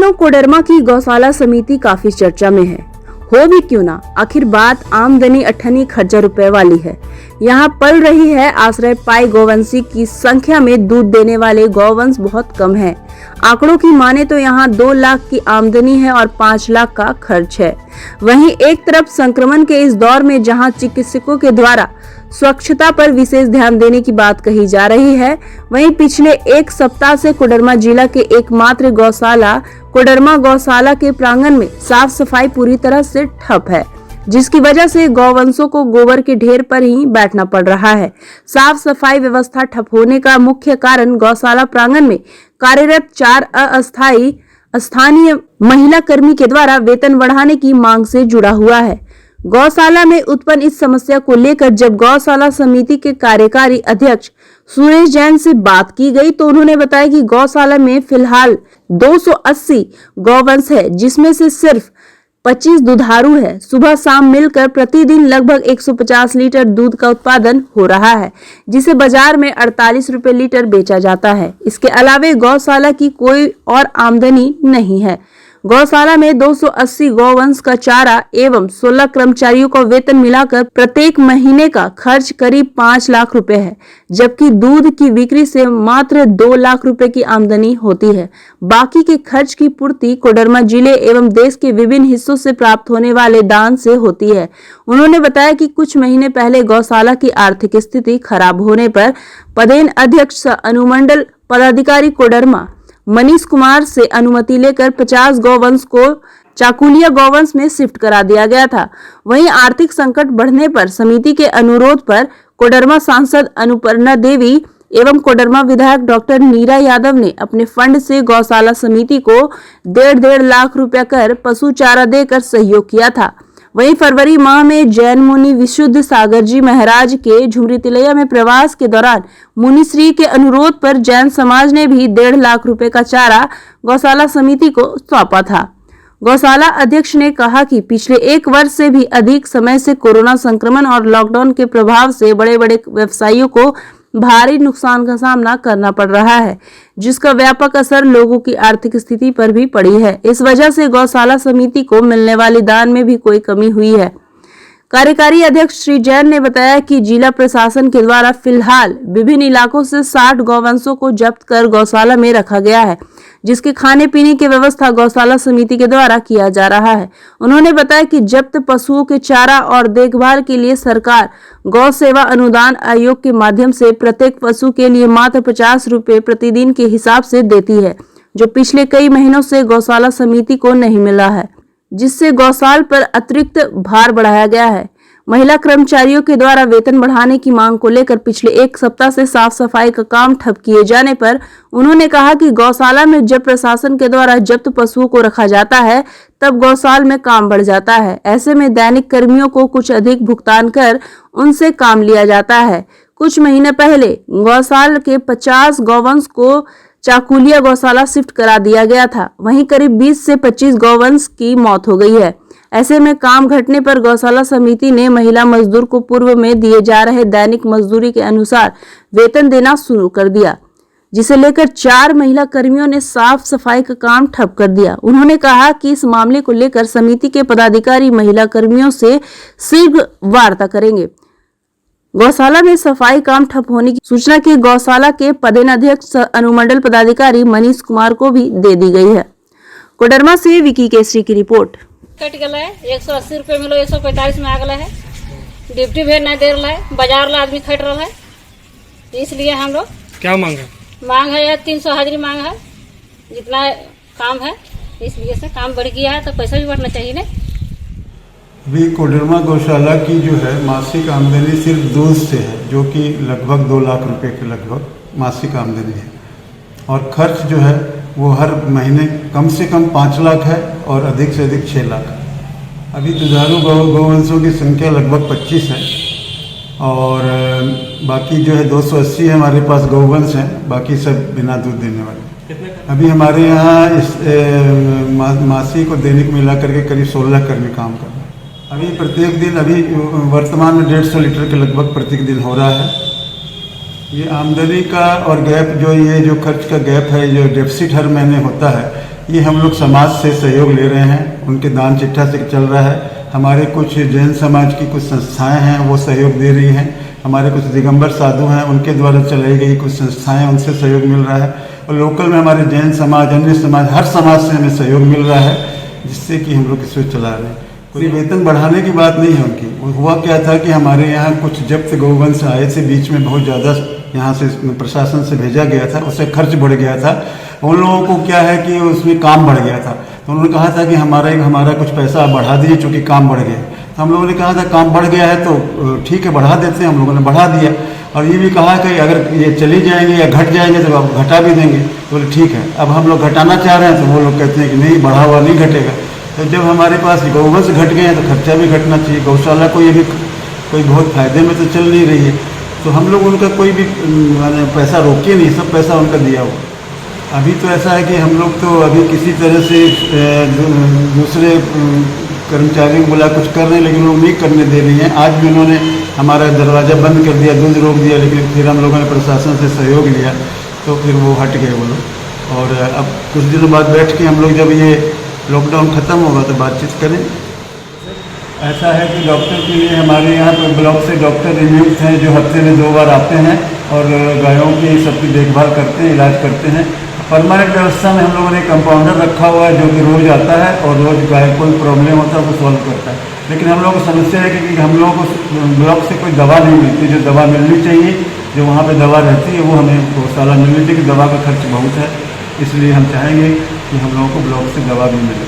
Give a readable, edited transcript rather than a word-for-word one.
दिनों कोडरमा की गौशाला समिति काफी चर्चा में है। हो भी क्यों ना, आखिर बात आमदनी 58 रुपए वाली है। यहाँ पल रही है आश्रय पाई गौवंशी की संख्या में दूध देने वाले गौवंश बहुत कम है। आंकड़ों की माने तो यहाँ 2 लाख की आमदनी है और 5 लाख का खर्च है। वहीं एक तरफ संक्रमण के इस दौर में जहाँ चिकित्सकों के द्वारा स्वच्छता पर विशेष ध्यान देने की बात कही जा रही है, वहीं पिछले एक सप्ताह से कोडरमा जिला के एकमात्र गौशाला कोडरमा गौशाला के प्रांगण में साफ सफाई पूरी तरह से ठप है, जिसकी वजह से गौवंशों को गोबर के ढेर पर ही बैठना पड़ रहा है। साफ सफाई व्यवस्था ठप होने का मुख्य कारण गौशाला प्रांगण में कार्यरत 4 अस्थायी स्थानीय महिला कर्मी के द्वारा वेतन बढ़ाने की मांग से जुड़ा हुआ है। गौशाला में उत्पन्न इस समस्या को लेकर जब गौशाला समिति के कार्यकारी अध्यक्ष सुरेश जैन से बात की गई तो उन्होंने बताया कि गौशाला में फिलहाल 280 गौवंश है, जिसमें से सिर्फ 25 दुधारू है। सुबह शाम मिलकर प्रतिदिन लगभग 150 लीटर दूध का उत्पादन हो रहा है, जिसे बाजार में 48 रुपए लीटर बेचा जाता है। इसके अलावा गौशाला की कोई और आमदनी नहीं है। गौशाला में 280 गौवंश का चारा एवं 16 कर्मचारियों का वेतन मिलाकर प्रत्येक महीने का खर्च करीब 5 लाख रुपए है, जबकि दूध की बिक्री से मात्र 2 लाख रुपए की आमदनी होती है। बाकी के खर्च की पूर्ति कोडरमा जिले एवं देश के विभिन्न हिस्सों से प्राप्त होने वाले दान से होती है। उन्होंने बताया कि कुछ महीने पहले गौशाला की आर्थिक स्थिति खराब होने पर पदेन अध्यक्ष अनुमंडल पदाधिकारी कोडरमा मनीष कुमार से अनुमति लेकर 50 गौवंश को चाकुलिया गौवंश में शिफ्ट करा दिया गया था। वहीं आर्थिक संकट बढ़ने पर समिति के अनुरोध पर कोडरमा सांसद अनुपर्णा देवी एवं कोडरमा विधायक डॉक्टर नीरा यादव ने अपने फंड से गौशाला समिति को 1.5 लाख रुपया कर पशु चारा देकर सहयोग किया था। वहीं फरवरी माह में जैन मुनि विशुद्ध सागर जी महाराज के झुमरी तिलैया में प्रवास के दौरान मुनिश्री के अनुरोध पर जैन समाज ने भी 1.5 लाख रुपए का चारा गौशाला समिति को सौंपा था। गौशाला अध्यक्ष ने कहा कि पिछले 1 वर्ष से भी अधिक समय से कोरोना संक्रमण और लॉकडाउन के प्रभाव से बड़े बड़े व्यवसायियों को भारी नुकसान का सामना करना पड़ रहा है, जिसका व्यापक असर लोगों की आर्थिक स्थिति पर भी पड़ी है। इस वजह से गौशाला समिति को मिलने वाली दान में भी कोई कमी हुई है। कार्यकारी अध्यक्ष श्री जैन ने बताया कि जिला प्रशासन के द्वारा फिलहाल विभिन्न इलाकों से 60 गौवंशों को जब्त कर गौशाला में रखा गया है, जिसके खाने पीने की व्यवस्था गौशाला समिति के द्वारा किया जा रहा है। उन्होंने बताया कि जब्त पशुओं के चारा और देखभाल के लिए सरकार गौ सेवा अनुदान आयोग के माध्यम से प्रत्येक पशु के लिए मात्र 50 रुपए प्रतिदिन के हिसाब से देती है, जो पिछले कई महीनों से गौशाला समिति को नहीं मिला है, जिससे गौशाला पर अतिरिक्त भार बढ़ाया गया है। महिला कर्मचारियों के द्वारा वेतन बढ़ाने की मांग को लेकर पिछले 1 सप्ताह से साफ सफाई का काम ठप किए जाने पर उन्होंने कहा कि गौशाला में जब प्रशासन के द्वारा जब्त पशुओं को रखा जाता है तब गौशाला में काम बढ़ जाता है। ऐसे में दैनिक कर्मियों को कुछ अधिक भुगतान कर उनसे काम लिया जाता है। कुछ महीने पहले गौशाला के 50 गौवंश को चाकुलिया गौशाला शिफ्ट करा दिया गया था। वहीं करीब 20 से 25 गौवंश की मौत हो गई है। ऐसे में काम घटने पर गौशाला समिति ने महिला मजदूर को पूर्व में दिए जा रहे दैनिक मजदूरी के अनुसार वेतन देना शुरू कर दिया, जिसे लेकर 4 महिला कर्मियों ने साफ सफाई का काम ठप कर दिया। उन्होंने कहा कि इस मामले को लेकर समिति के पदाधिकारी महिला कर्मियों से शीघ्र वार्ता करेंगे। गौशाला में सफाई काम ठप होने की सूचना की गौशाला के पदेनाध्यक्ष अनुमंडल पदाधिकारी मनीष कुमार को भी दे दी गई है। कोडरमा से विकी केसरी की रिपोर्ट। कट गला है 180 रुपए मिलो 145 में आ गया है। डिप्टी भी नहीं दे रहा है, बाजार ला आदमी खट रहा है, इसलिए हम लोग क्या मांग है यार 300 हाजिरी मांग है। जितना काम है इसलिए से काम बढ़ गया है तो पैसा भी बढ़ना चाहिए ना। अभी कोडरमा गौशाला की जो है मासिक आमदनी सिर्फ दूध से है, जो कि लगभग 2 लाख रुपए के लगभग मासिक आमदनी है, और खर्च जो है वो हर महीने कम से कम 5 लाख है और अधिक से अधिक 6 लाख है। अभी दुधारू गौवंशों की संख्या लगभग 25 है और बाकी जो है 280 हमारे पास गौवंश हैं, बाकी सब बिना दूध देने वाले। अभी हमारे यहाँ इस मासिक और दैनिक मिला करके करीब 16 कर्मी काम कर रहे हैं। अभी प्रत्येक दिन अभी वर्तमान में 150 लीटर के लगभग प्रत्येक दिन हो रहा है। ये आमदनी का और गैप जो ये जो खर्च का गैप है, जो डेफिसिट हर महीने होता है, ये हम लोग समाज से सहयोग ले रहे हैं, उनके दान चिट्ठा से चल रहा है। हमारे कुछ जैन समाज की कुछ संस्थाएं हैं, वो सहयोग दे रही हैं। हमारे कुछ दिगंबर साधु हैं, उनके द्वारा चलाई गई कुछ संस्थाएं, उनसे सहयोग मिल रहा है। और लोकल में हमारे जैन समाज, अन्य समाज, हर समाज से हमें सहयोग मिल रहा है, जिससे कि हम लोग इसको चला रहे हैं। कोई वेतन बढ़ाने की बात नहीं है उनकी। हुआ क्या था कि हमारे यहाँ कुछ जब्त गौवंश आए थे, बीच में बहुत ज़्यादा यहाँ से प्रशासन से भेजा गया था, उससे खर्च बढ़ गया था। उन लोगों को क्या है कि उसमें काम बढ़ गया था, तो उन्होंने कहा था कि हमारा कुछ पैसा आप बढ़ा दीजिए, चूँकि काम बढ़ गया। तो हम लोगों ने कहा था काम बढ़ गया है तो ठीक है, बढ़ा देते हैं। हम लोगों ने बढ़ा दिया और ये भी कहा कि अगर ये चली जाएंगे या घट जाएंगे तो आप घटा भी देंगे। तो बोले ठीक है। अब हम लोग घटाना चाह रहे हैं तो वो लोग कहते हैं कि नहीं, बढ़ा हुआ नहीं घटेगा। तो जब हमारे पास गौवंश घट गए हैं तो खर्चा भी घटना चाहिए। गौशाला को ये भी कोई बहुत फायदे में तो चल नहीं रही है, तो हम लोग उनका कोई भी पैसा रोके नहीं, सब पैसा उनका दिया हुआ। अभी तो ऐसा है कि हम लोग तो अभी किसी तरह से दूसरे कर्मचारियों को बुला कुछ कर रहे हैं, लेकिन लोग नहीं करने दे रही हैं। आज भी उन्होंने हमारा दरवाज़ा बंद कर दिया, दूध रोक दिया, लेकिन फिर हम लोगों ने प्रशासन से सहयोग लिया तो फिर वो हट गए वो लोग। और अब कुछ दिनों बाद बैठ के हम लोग जब ये लॉकडाउन ख़त्म होगा तो बातचीत करें। ऐसा है कि डॉक्टर के लिए हमारे यहाँ पर ब्लॉक से डॉक्टर नियुक्त हैं, जो हफ्ते में 2 बार आते हैं और गायों की सबकी देखभाल करते हैं, इलाज करते हैं। परमानेंट व्यवस्था में हम लोगों ने कंपाउंडर रखा हुआ है, जो कि रोज़ आता है और रोज़ गाय कोई प्रॉब्लम होता है वो सॉल्व करता है। लेकिन हम लोगों को समस्या है कि हम लोगों को ब्लॉक से कोई दवा नहीं मिलती, जो दवा मिलनी चाहिए, जो वहाँ पे दवा रहती है वो हमें गौशाला मिलनी चाहिए। कि दवा का खर्च बहुत है, इसलिए हम चाहेंगे कि हम लोगों को ब्लॉक से दवा भी मिले।